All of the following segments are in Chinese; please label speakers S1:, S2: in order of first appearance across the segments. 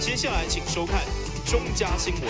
S1: 接下来请收看中嘉新闻。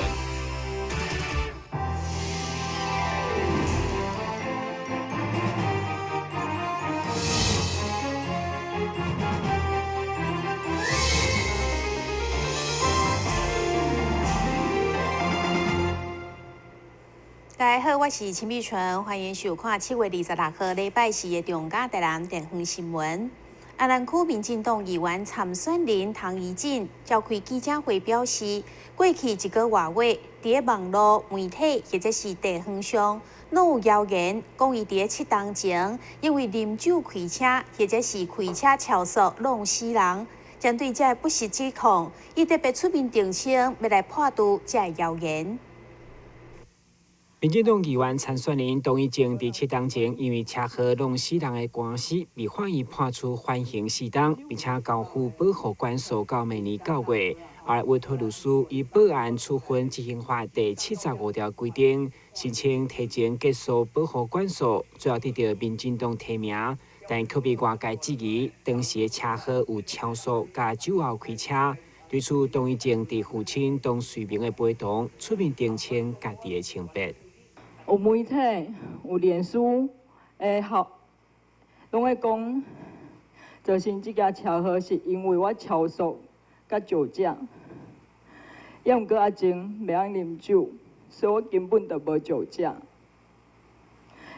S2: 大家好，我是陈碧纯，欢迎收看7月26号礼拜四的中嘉台南电视新闻。安南区民进党议员参选人唐怡静召开记者会表示，过去一个月，伫网络媒体或者是地方上，拢有谣言讲伊伫7当前因为啉酒开车，或者是开车超速弄死人。针对这不实指控，伊特别出面澄清，要来破除这谣言。
S3: 民进党议员参选人董一静伫7当前因为车祸弄死人的官司，被法院判处缓刑4当，并且交付保护管束到明年9月。而委托律师以报案处分执行法第75条规定，申请提前结束保护管束，最后得到民进党提名，但却被外界质疑当时的车祸有超速加酒后开车。对此，董一静伫父亲董水明的陪同出面澄清家己的清白。
S4: 有媒体、有脸书拢会讲，造成这件车祸是因为我超速甲酒驾，也毋过阿静袂晓啉酒，所以我根本就无酒驾。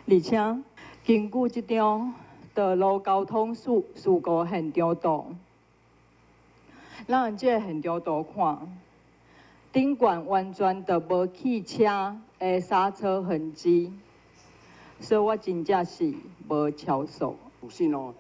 S4: 而且根据这张道路交通事故现场图，咱按这个现场图看，顶管完全就无汽车的刹车痕迹，所以我真正是无超速。
S5: 有信哦，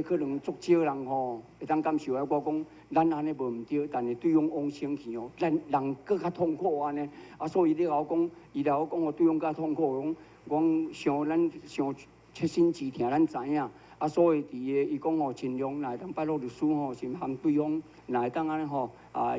S5: 可能足少人吼会当感受啊。我讲咱安尼无毋对，但是对方往生去哦，咱人更较痛苦安尼。啊，所以你甲我讲，伊来我讲哦，对方较痛苦，讲咱想切身之痛，咱知影。啊，所以伊讲吼，尽量来当拜托律师吼，是含对方来当安尼吼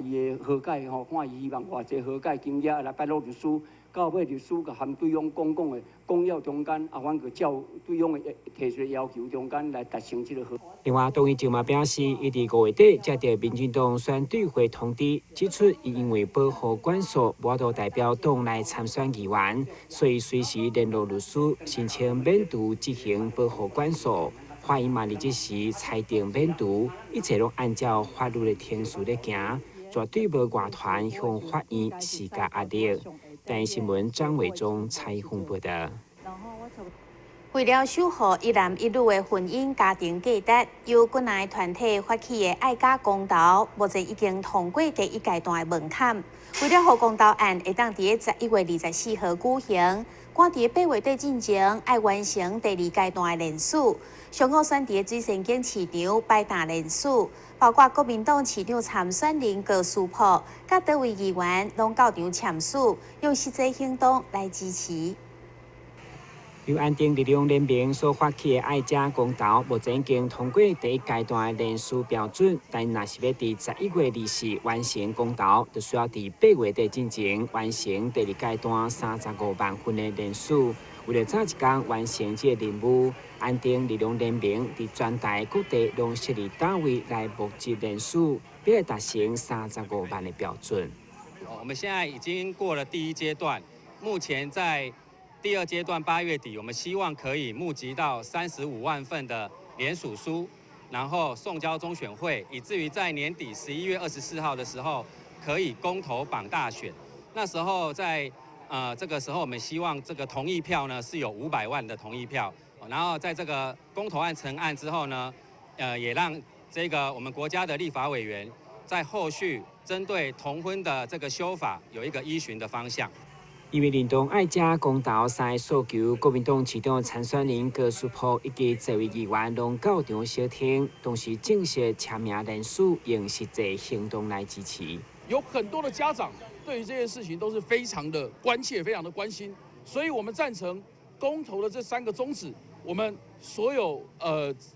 S5: 伊的和解吼，看伊希望偌济和解经验来拜托律师。到尾律师甲含对方讲的讲要中间，阮个照对方的提出的要求中间来达成这个和。
S3: 另外，董一静嘛表示，伊伫5月底接到民进党选举会通知，指出伊因为保护管束无法代表党来参选议员，所以随时联络律师申请免除执行保护管束。法院嘛，即时裁定免除，一切拢按照法律的程序咧行，绝对无外传向法院施加压力。台湾新闻张伟忠采访报道。
S2: 为了守护一男一女的婚姻家庭价值，由国内团体发起的爱家公投，目前已经通过第1阶段的门槛。为了让公投案会当伫11月24号举行，赶伫8月底进前爱完成第2阶段的联署。上午选伫水仙境市场摆摊联署，包括国民党市长参选人高书博，甲多位议员拢到场签署，用实际行动来支持。
S3: 由安定力量联盟所发起的爱家公投，目前已经通过第1阶段的联署标准，但若是要伫11月24完成公投，就需要伫8月底进前完成第2阶段35万份的联署。为了早一天完成这个任务，安定力量联盟伫全台各地拢设立单位来募集人数，要来达成35万的标准。
S6: 我们现在已经过了第1阶段，目前在第2阶段8月底，我们希望可以募集到35万份的联署书，然后送交中选会，以至于在年底11月24号的时候可以公投绑大选。那时候在这个时候，我们希望这个同意票呢是有500万的同意票，然后在这个公投案成案之后呢，也让这个我们国家的立法委员在后续针对同婚的这个修法有一个依循的方向。
S3: 因为联动爱家公投3个诉求，国民党市长参选人高书博以及10位议员拢到场小听，同时正式签名联署，用实际行动来支持。
S7: 有很多的家长对于这件事情都是非常的关切、非常的关心，所以我们赞成公投的这3个宗旨。我们所有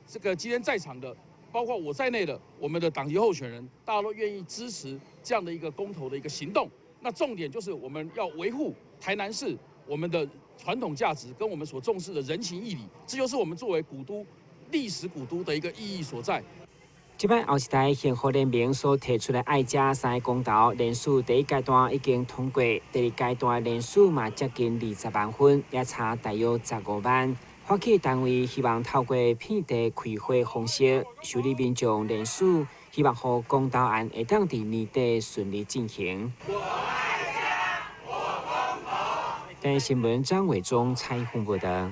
S7: 这个今天在场的，包括我在内的我们的党籍候选人，大家都愿意支持这样的一个公投的一个行动。那重点就是我们要维护台南市我们的传统价值跟我们所重视的人情义理，这就是我们作为古都、历史古都的一个意义所在。
S3: 即摆后一代宪法联盟所提出的爱家三个公投联署第一阶段已经通过，第二阶段联署嘛接近20万份，也差大约15万。发起单位希望透过遍地开会方式，受理民众联署，希望让公投案会当伫年底顺利进行。台视新闻张伟忠采访报道。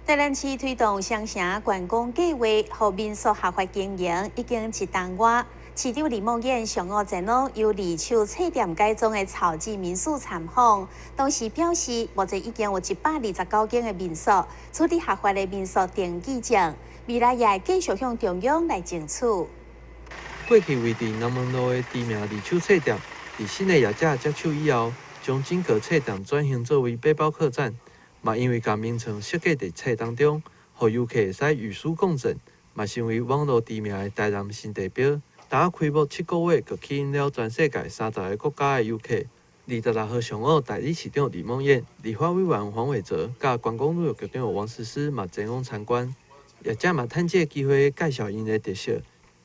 S2: 台南市推动双城观光计划，和民宿合法经营已经1年多。市长李梦燕上午前路由二手册店改装的草记民宿参访，当时表示，目前已经有129间的民宿处理合法的民宿登记证，未来也会继续向中央来争取。
S8: 过去位伫南门路的知名二手册店，伫新的业者接手以后，将整个册店转型作为背包客栈。嘛，因为将名称设计伫册当中，互游客会使与书共振，嘛成为网络知名的台南新地标。打开幕7个月，就吸引了全世界30个国家的游客。26号上午，代理市长李梦燕、立法委员黄伟哲、甲观光旅游局长王思思嘛前往参观，业者嘛趁这个机会介绍因的特色。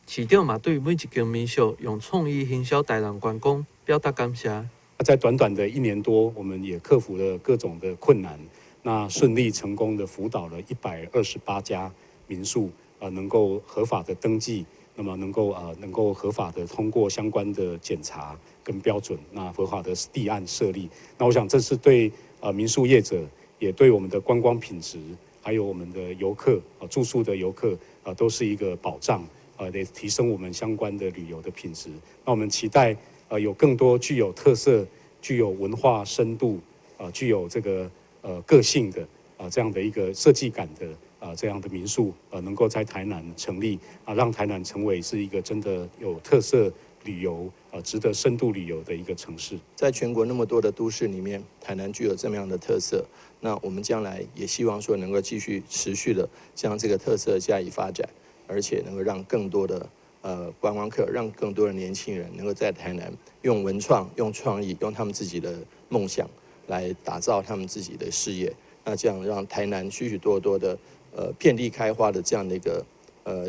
S8: 市长嘛对每一间民宿用创意行销台南观光表达感谢。
S9: 在短短的1年多，我们也克服了各种的困难。那顺利成功的辅导了128家民宿，能够合法的登记，那么能够合法的通过相关的检查跟标准，那合法的立案设立。那我想这是对民宿业者，也对我们的观光品质，还有我们的游客住宿的游客都是一个保障，得提升我们相关的旅游的品质。那我们期待有更多具有特色、具有文化深度、具有这个个性的这样的一个设计感的这样的民宿能够在台南成立让台南成为是一个真的有特色旅游值得深度旅游的一个城市。
S10: 在全国那么多的都市里面，台南具有这么样的特色，那我们将来也希望说能够继续持续的将这个特色加以发展，而且能够让更多的观光客，让更多的年轻人能够在台南用文创、用创意、用他们自己的梦想来打造他们自己的事业，那这样让台南许许多多的遍地开花的这样的一个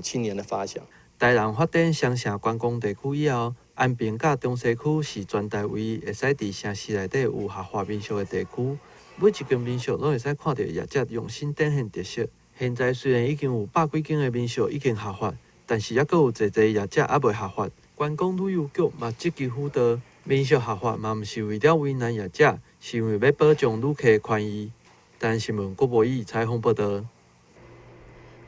S10: 青年的发想。
S8: 台南发展双城观光地区以后，安平甲中西区是全台唯一会使伫城市内底有合法民宿的地区。每一间民宿拢会使看到业者用心展现特色。现在虽然已经有100几间的民宿已经合法，但是还阁有侪业者还未合法。观光旅游局嘛积极辅导民宿合法，嘛毋是为了为难业者，是因为要保障旅客的权益。台新闻郭博义采访报道。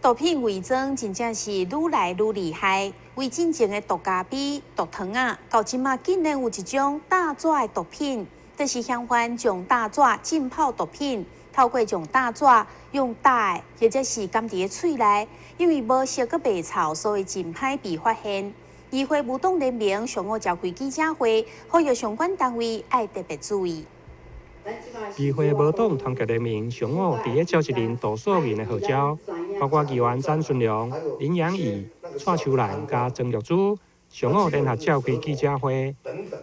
S2: 毒品伪装真正是愈来愈厉害，为真正的毒咖啡、毒糖啊，到即马竟然有一种大纸的毒品，就是相反将大纸浸泡毒品，透过将大纸用打的，或者是含伫嘴内，因为无色佮袂臭，所以真歹被发现。议会无党联盟上午召开记者会，呼吁相关单位爱特别注意。
S11: 议会无党团结联盟上午伫咧召集人杜素云的号召，包括议员詹顺良、林阳义、蔡秋兰加曾玉珠，上午联合召开记者会，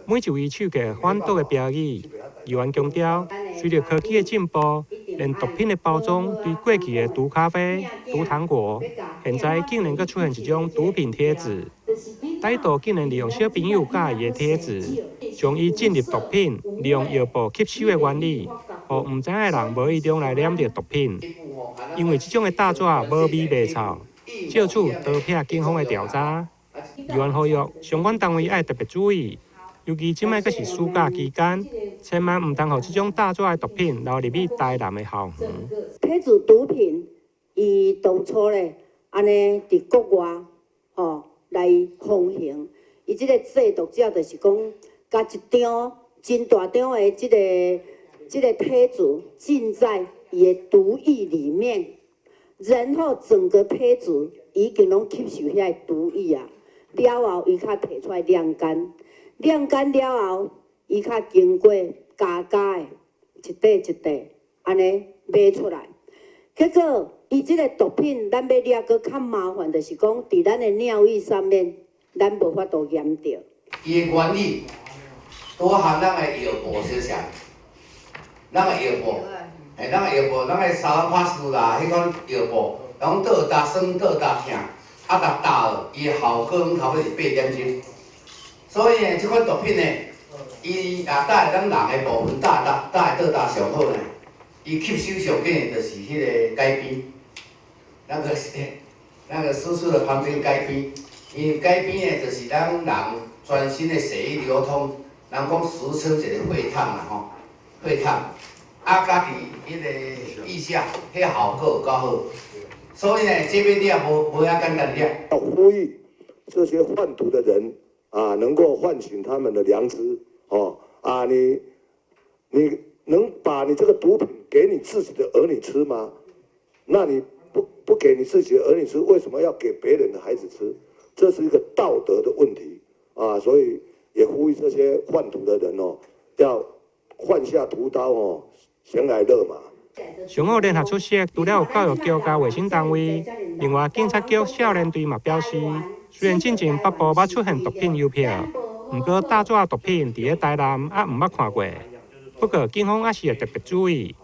S11: 每一位手举反毒的标语。议员强调，随着科技的进步，连毒品的包装对过去的毒咖啡、毒糖果，现在竟然阁出现一种毒品贴纸。歹徒竟然利用小朋友佮伊的贴纸，将伊浸入毒品，利用药布吸收的原理，互毋知影的人无意中来染着毒品。因为这种的大纸无味袂臭，借此刀片警方的调查。议员呼吁相关单位爱特别注意，尤其即摆阁是暑假期间，千万毋通互这种大纸的毒品流入去台南的校园。
S12: 贴纸毒品，伊当初咧，安尼伫国外，来风行，伊即个制毒者就是讲，甲一张真大张的即个贴纸浸在伊的毒液里面，然后整个贴纸已经拢吸收遐个毒液啊，了后伊较摕出来晾干，晾干了后，伊较经过加的一块一块安尼买出来，结果。伊即个毒品，咱要抓个较麻烦，就是讲，伫咱的尿液上面，咱无法度验到。
S13: 伊的原理都含咱的药布相像，咱的药布，咱的药布，咱的沙拉帕斯啦，迄款药布，拢倒搭酸倒搭疼，啊，甲大伊的效果拢差不多是8点钟。所以呢，即款毒品呢，伊也带咱人的部分带会倒上好呢。伊吸收上紧的就是迄个改边，那个叔叔的旁边改边，因为改边呢就是咱人全身的血液流通，人讲俗称一个血糖啦吼，血糖。啊，家己迄个意向，迄个效果有够好。所以呢，这边你也无遐简单了。
S14: 要呼吁这些贩毒的人啊，能够唤醒他们的良知哦啊，你能把你这个毒品给你自己的儿女吃吗？那你不给你自己的儿女吃，为什么要给别人的孩子吃？这是一个道德的问题啊，所以也呼吁这些贩毒的人哦，要换下屠刀哦，先来勒马。
S11: 上午联合出席，除了有教育局甲卫生单位，另外警察局少年队嘛表示，虽然进前北部捌出现毒品邮票，不过大纸毒品伫咧台南也毋捌看过。不过警方也是会特别注意。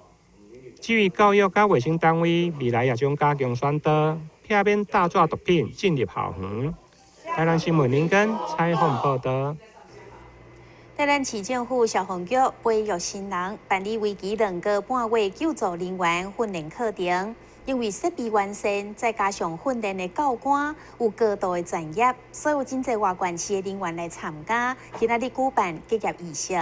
S11: 至于教育甲卫生单位，未来也将加强宣导，避免大纸毒品进入校园。台南新闻林根采访报道。
S2: 台南市政府消防局培育新人办理为期2个半月救助人员训练课程，因为设备完善，再加上训练的教官有高度的专业，所以有真侪外县市的人员来参加。今仔日举办结业仪式。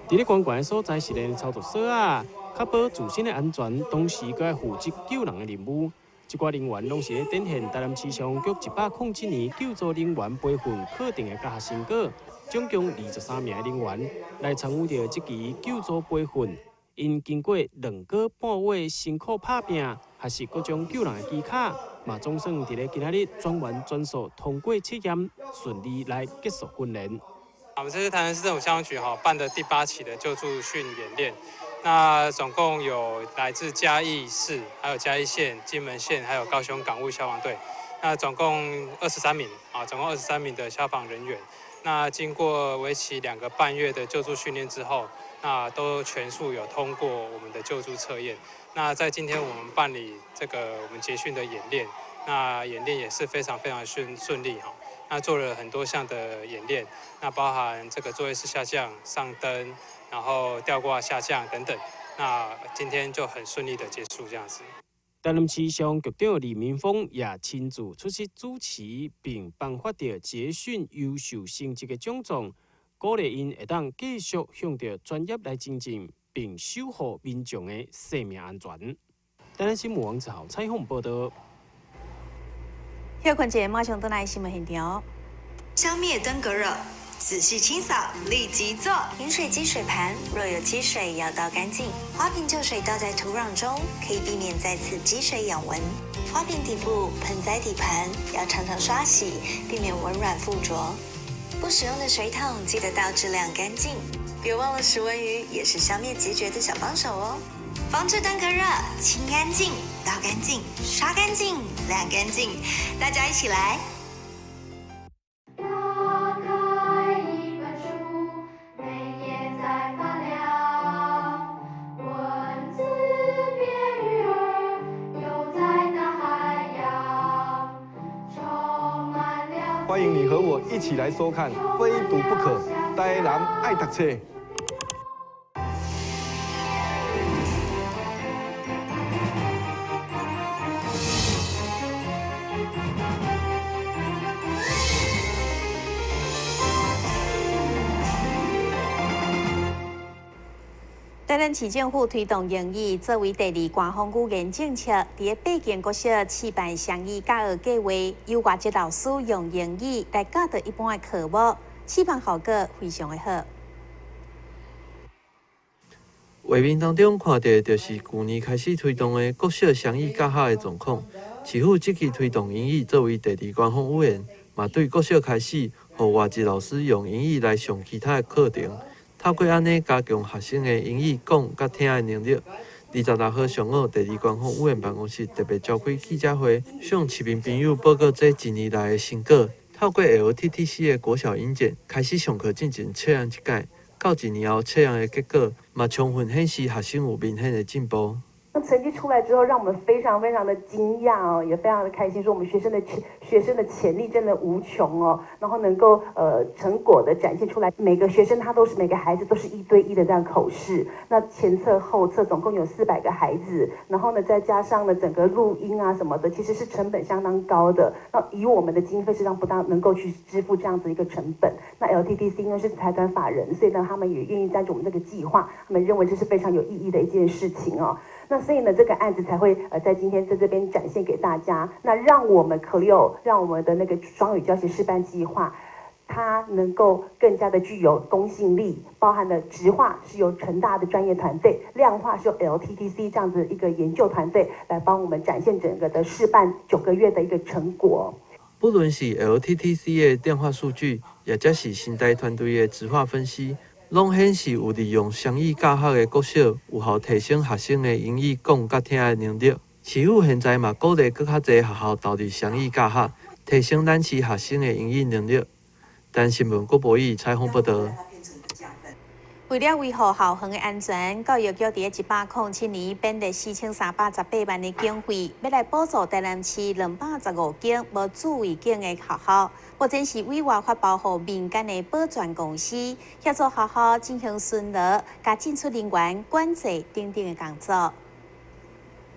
S15: 伫咧关键的所在是咧操作所啊，确保自身的安全，同时佮负责救人的任务。这寡人员拢是咧展现台南市消防局107年救助人员培训课程的教学成果。总共23名人员来参与着这期救助培训，因经过2个半月辛苦打拼，学习各种救人的技巧，嘛总算伫咧今仔日全员全数通过测验，顺利来结束训练。
S6: 我们这是台南市政府消防局办的第8期的救助训演练，那总共有来自嘉义市、还有嘉义县、金门县，还有高雄港务消防队，那总共23名总共23名的消防人员。那经过为期2个半月的救助训练之后，那都全数有通过我们的救助测验。那在今天我们办理这个我们结训的演练，那演练也是非常顺利哈。那做了很多项的演练，那包含这个作业式下降、上灯，然后吊挂下降等等。那今天就很顺利的结束这样子。
S15: 台南市消防局长李明峰也亲自出席主持，并颁发着结训优秀成绩的奖状，鼓励因会当继续向着专业来精进，并守护民众的生命安全。台南新闻王志豪采访报道。
S2: 休困节马上回来新闻现场。
S16: 消灭登革热，仔细清扫，立即做。饮水机水盘若有积水，要倒干净。花瓶旧水倒在土壤中，可以避免再次积水养蚊。花瓶底部、盆栽底盘要常常刷洗，避免蚊卵附着。不使用的水桶记得倒质量干净。别忘了食蚊鱼也是消灭孑孓的小帮手哦。防治登革热，清干净、倒干净、刷干净、晾干净，大家一起来。
S17: 欢迎你和我一起来收看《非读不可》，台南爱读册。
S2: 台南市政府推动英语作为第2官方语言政策，伫8间国小试办双语教学计划，由外籍老师用英语来教导一般的科目，试办效果非常的好。
S8: 画面当中看到就是去年开始推动的国小双语教学的状况。市府积极推动英语作为第2官方语言，嘛对国小开始，予外籍老师用英语来上其他的课程。透过安尼加强学生的英语讲甲听的能力。26号上午，第2官方语言办公室特别召开记者会，向市民朋友报告这1年来的成果。透过 LTTC 的国小英检，开始上课进行测验一届，到1年后测验的结果，嘛充分显示学生有明显的进步。
S18: 那成绩出来之后，让我们非常非常的惊讶哦，也非常的开心，说我们学生的潜力真的无穷哦，然后能够成果的展现出来。每个学生每个孩子都是1对1的这样口试，那前测后测总共有400个孩子，然后呢再加上呢整个录音啊什么的，其实是成本相当高的。那以我们的经费实际上不大能够去支付这样子一个成本。那 LTTC 因为是财团法人，所以呢他们也愿意赞助我们这个计划，他们认为这是非常有意义的一件事情哦。那所以呢，这个案子才会在今天在这边展现给大家。那让我们让我们的那个双语教学示范计划，它能够更加的具有公信力，包含了质化是由成大的专业团队，量化是由 LTTC 这样子一个研究团队来帮我们展现整个的示范9个月的一个成果。
S8: 不论是 LTTC 的电话数据，也或是新台团队的质化分析。拢显示有利用双语教学的国小，有效提升学生的英语讲甲听的能力。市府现在嘛鼓励更较侪学校投入双语教学，提升咱市学生的英语能力。但新闻郭博义采访报道。
S2: 为了维护校园的安全，教育局伫107年编列4318万的经费，要来补助台南市215间无注意间的学校。目前是委外发包予民间的保全公司，协助学校进行巡逻、甲进出人员管制等等的工作。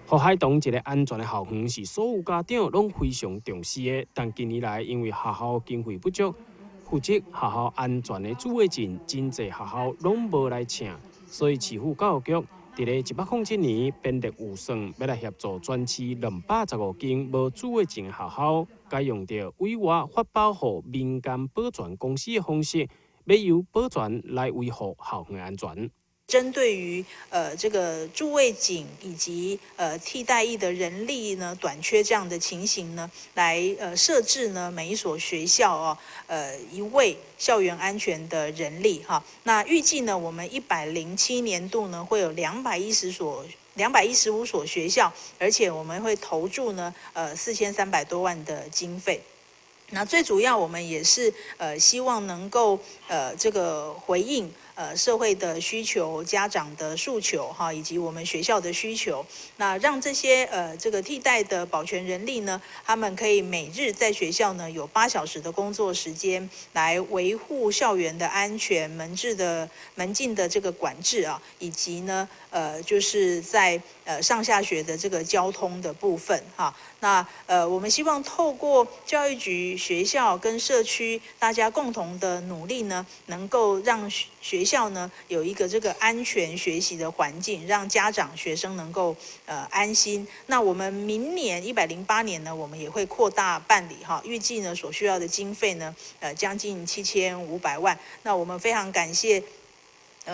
S15: 河海洞一个安全的校园是所有家长拢非常重视的，但近年来因为学校经费不足，负责学校安全的主委证，真侪学校拢无来请，所以市府教育局伫咧1807年编列预算，要来协助全市215间无主委证的学校，改用着委外发包予民间保全公司的方式，要由保全来维护校园安全。
S19: 针对于这个助卫警以及替代役的人力呢短缺这样的情形呢，来设置呢每一所学校1位校园安全的人力哈。那预计呢我们107年度呢会有215所学校，而且我们会投注呢4300多万的经费。那最主要我们也是希望能够这个回应社会的需求、家长的诉求哈，以及我们学校的需求，那让这些这个替代的保全人力呢，他们可以每日在学校呢有8小时的工作时间，来维护校园的安全、门禁的这个管制啊，以及呢就是在上下学的这个交通的部分哈。那我们希望透过教育局、学校跟社区大家共同的努力呢，能够让学校呢有一个这个安全学习的环境，让家长、学生能够安心。那我们明年108年呢，我们也会扩大办理哈，预计呢所需要的经费呢将近7500万。那我们非常感谢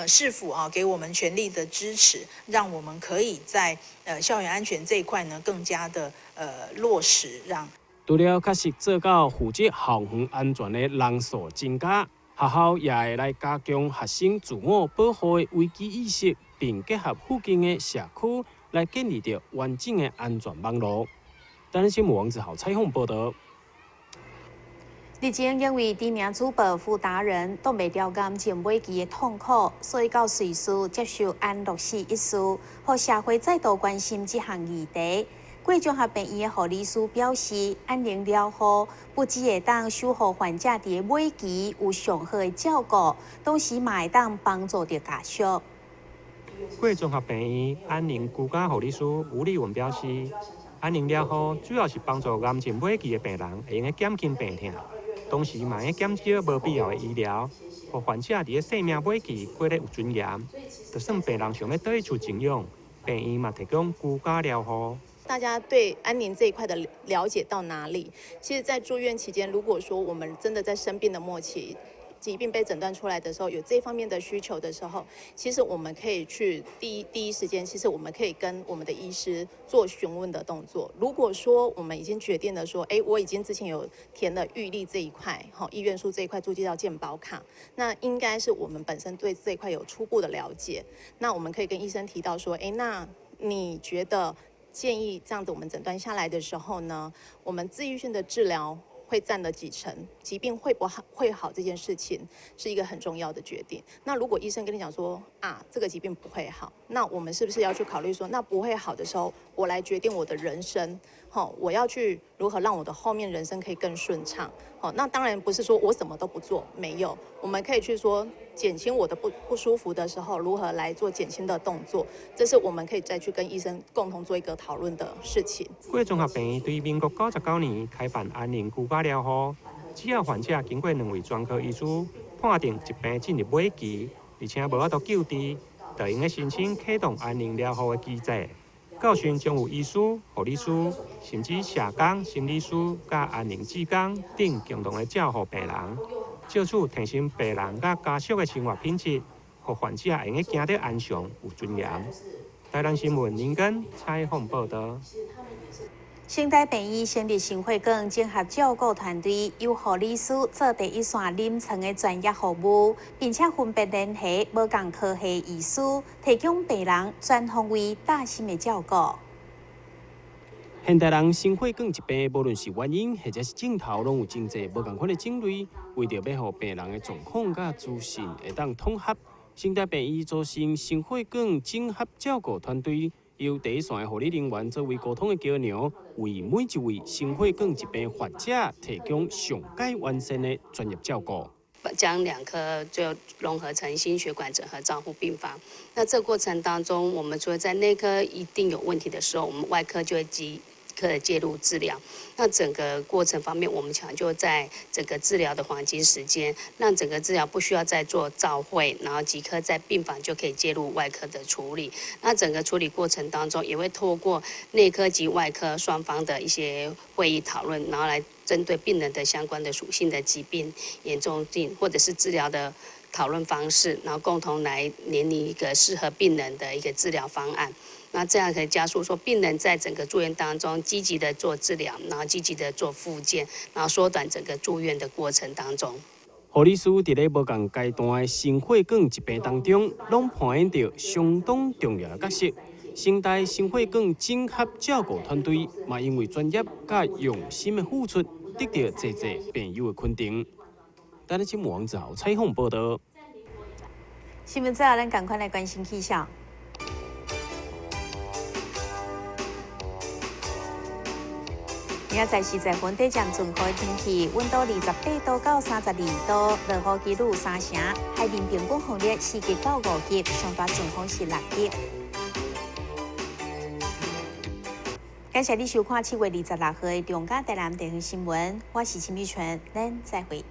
S19: 市府给我们全力的支持，让我们可以在校园安全这一块呢更加的落实。
S15: 除了确实做到负责校园安全的人数增加，学校也会来加强学生自我保护的危机意识，并结合附近的社区来建立着完整的安全网络。台南新闻王子豪采访报道。
S2: 日前因为知名主播傅达人挡袂了癌症末期的痛苦，所以到瑞士接受安乐死一事，让社会再度关心这项议题。贵综合病院的护理师表示，安宁疗护不只会当守护患者伫末期有上好的照顾，同时嘛会当帮助着家属。
S11: 贵综合病院安宁居家护理师吴丽文表示，安宁疗护主要是帮助癌症末期的病人会用减轻病痛，同时嘛会减少无必要的医疗，让患者伫生命末期过得有尊严。就算病人想要倒去厝静养，病院嘛提供居家疗护。
S20: 大家对安宁这一块的了解到哪里？其实，在住院期间，如果说我们真的在生病的末期，疾病被诊断出来的时候，有这方面的需求的时候，其实我们可以去第一时间，其实我们可以跟我们的医师做询问的动作。如果说我们已经决定了说，我已经之前有填了预立这一块，医院书这一块注记到健保卡，那应该是我们本身对这一块有初步的了解。那我们可以跟医生提到说，那你觉得？建议这样子，我们诊断下来的时候呢，我们自愈性的治疗会占了几成，疾病会不好这件事情是一个很重要的决定。那如果医生跟你讲说这个疾病不会好，那我们是不是要去考虑说，那不会好的时候，我来决定我的人生，我要去如何让我的后面人生可以更顺畅。那当然不是说我什么都不做，没有，我们可以去说减轻我的不舒服的时候，如何来做减轻的动作，这是我们可以再去跟医生共同做一个讨论的事情。
S11: 贵综合病院对民国99年开办安宁居家疗护，只要患者经过2位专科医师判定疾病进入尾期，而且无法度救治，就应该申请启动安宁疗护的机制。到时将有医师、护理师，甚至社工、心理师、甲安宁志工等共同的照护病人，借此提升病人甲家属的生活品质，互患者会用行得安详有尊严。台南新闻林根采访报道。
S2: 新台病院成立新血管综合照顾团队，由护理师做第一线临床的专业服务，并且分别联系无共科系医师，提供病人全方位大心的照顾。
S15: 现代人心血管疾病，无论是原因或者是症头，拢有真侪无共款的种类。为着要互病人的状况甲资讯会当统合，新台病院组成心血管综合照顾团队。由第一线的护理人员作为沟通的桥梁，为每一位心血管疾病患者提供上佳完善的专业照顾。
S21: 将2科就融合成心血管整合照护病房。那这过程当中，我们除了在内科一定有问题的时候，我们外科就会即刻的介入治疗。那整个过程方面，我们讲究在整个治疗的黄金时间，让整个治疗不需要再做照会，然后即刻在病房就可以介入外科的处理。那整个处理过程当中，也会透过内科及外科双方的一些会议讨论，然后来针对病人的相关的属性的疾病严重性或者是治疗的讨论方式，然后共同来拟一个适合病人的一个治疗方案。那这样可以加速说病人在整个住院当中积极的做治疗，然后积极的做复健，然后缩短整个住院的过程当中。
S15: 护理师伫咧无共阶段的心血管疾病当中，拢扮演着相当重要的角色。新台心血管综合照顾团队嘛，因为专业甲用心的付出，得到侪病友的肯定。台南新闻王子豪采访报道。
S2: 新闻之后，咱赶快来关心气象。明仔载是在本地渐转好的天气，温度28度到32度，落雨几率3成，海面平均风力4级到5级，上大阵风是6级。感谢你收看7月26号的中嘉台南地方新闻，我是陈美纯，咱再会。